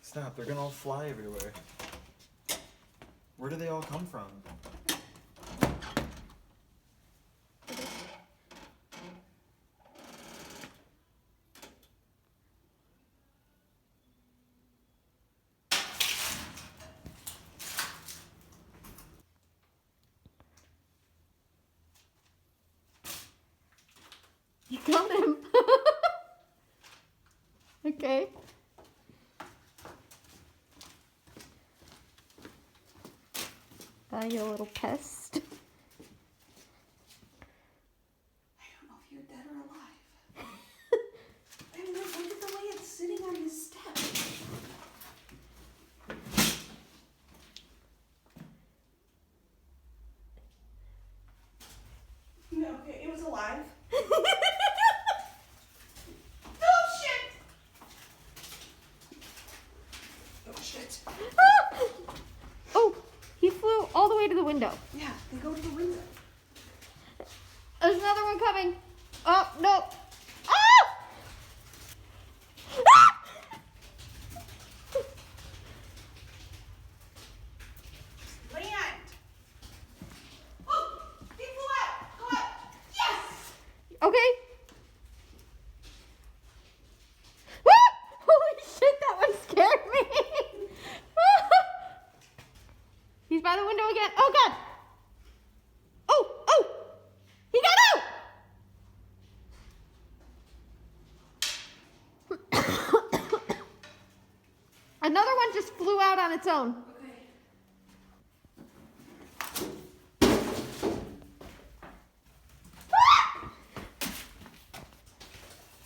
Stop, they're gonna all fly everywhere. Where do they all come from? You got him. Okay. Bye, you little pest. I don't know if you're dead or alive. I mean, look at the way it's sitting on this step. No, okay, it was alive. Oh, shit! Oh, shit. Oh, he flew all the way to the window. Yeah, they go to the window. There's another one coming. Oh, no. Ah! Land! Oh, he flew out! Go up! Yes! Okay. Ah! Holy shit, that one scared me. He's by the window again. Oh, God. Oh, oh. He got out. Another one just flew out on its own.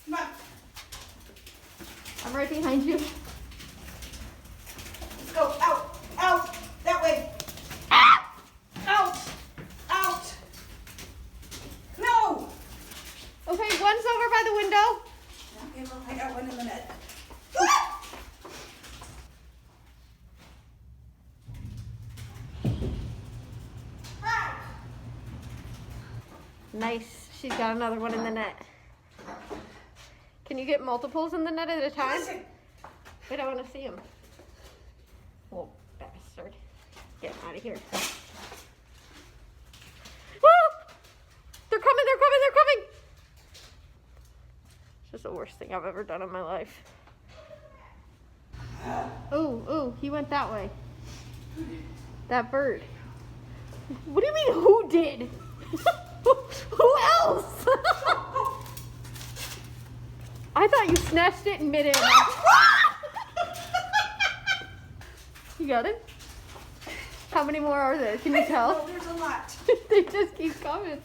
Come on, I'm right behind you. let's go. Out! Out! That way! Ah! Out! Out! No! Okay, one's over by the window. Okay, well, I got one in the net. Nice. She's got another one in the net. Can you get multiples in the net at a time? Listen. Wait, I want to see him. Oh, bastard. Get him out of here. Ah! They're coming, they're coming, they're coming! It's just the worst thing I've ever done in my life. Oh, oh, he went that way. That bird. What do you mean, who did? Who else? I thought you snatched it in midair. You got it? How many more are there? Can you tell? No, there's a lot. They just keep coming.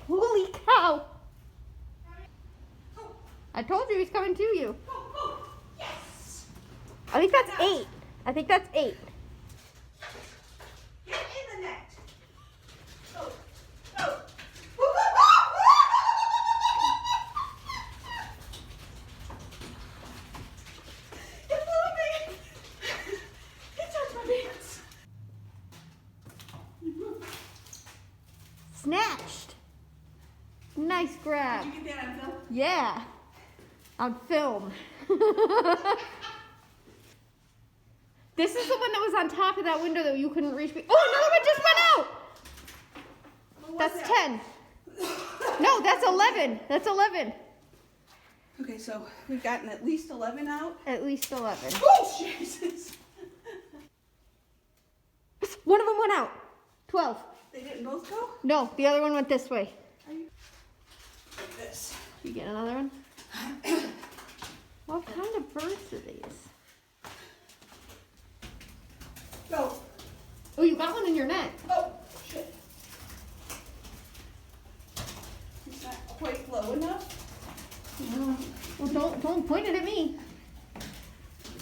Holy cow! I told you he's coming to you. Yes! I think that's 8. I think that's 8. Get in the net. Go. Go. It flew me. It touched my pants. Snatched. Nice grab. Did you get that on film? Yeah. On film. This is the one that was on top of that window that you couldn't reach me. Oh, another one just went out. What was That's that? 10. No, that's 11. That's 11. Okay, so we've gotten at least 11 out. At least 11. Oh, Jesus. One of them went out. 12. They didn't both go? No, the other one went this way. Like this. You get another one? What kind of birds are these? Go. Oh, you got one in your net. Oh, shit. It's not quite low enough. Well, don't point it at me.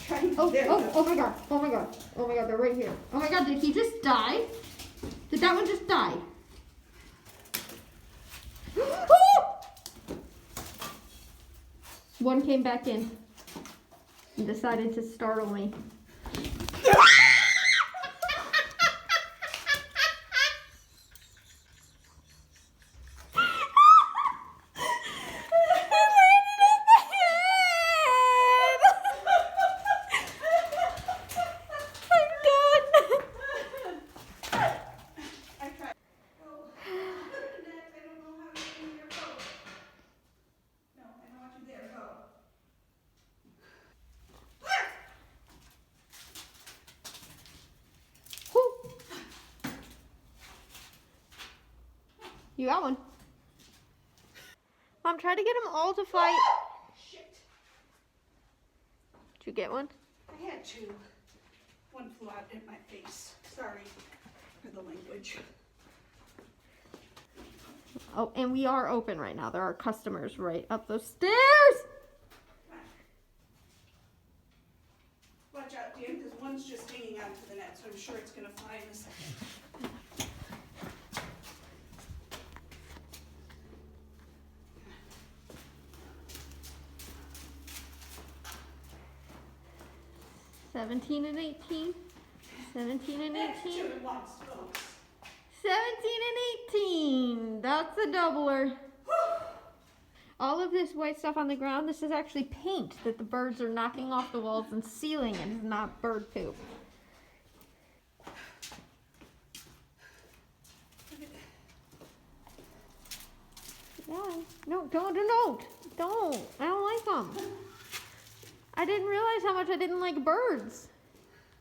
Trying to Oh, there we oh, go. oh my god. Oh my god. Oh my god, they're right here. Oh my god, did he just die? Did that one just die? One came back in and decided to startle me. You got one. Mom, try to get them all to fly. Shit. Did you get one? I had two. One flew out in my face. Sorry for the language. Oh, and we are open right now. There are customers right up those stairs. Watch out, Dan, because one's just hanging onto the net, so I'm sure it's going to fly in a second. $17 and $18. $17 and That's 18. two at once, folks. 17 and 18. That's a doubler. All of this white stuff on the ground, this is actually paint that the birds are knocking off the walls and sealing it. It's not bird poop. Yeah. No, don't. I don't like them. I didn't realize how much I didn't like birds.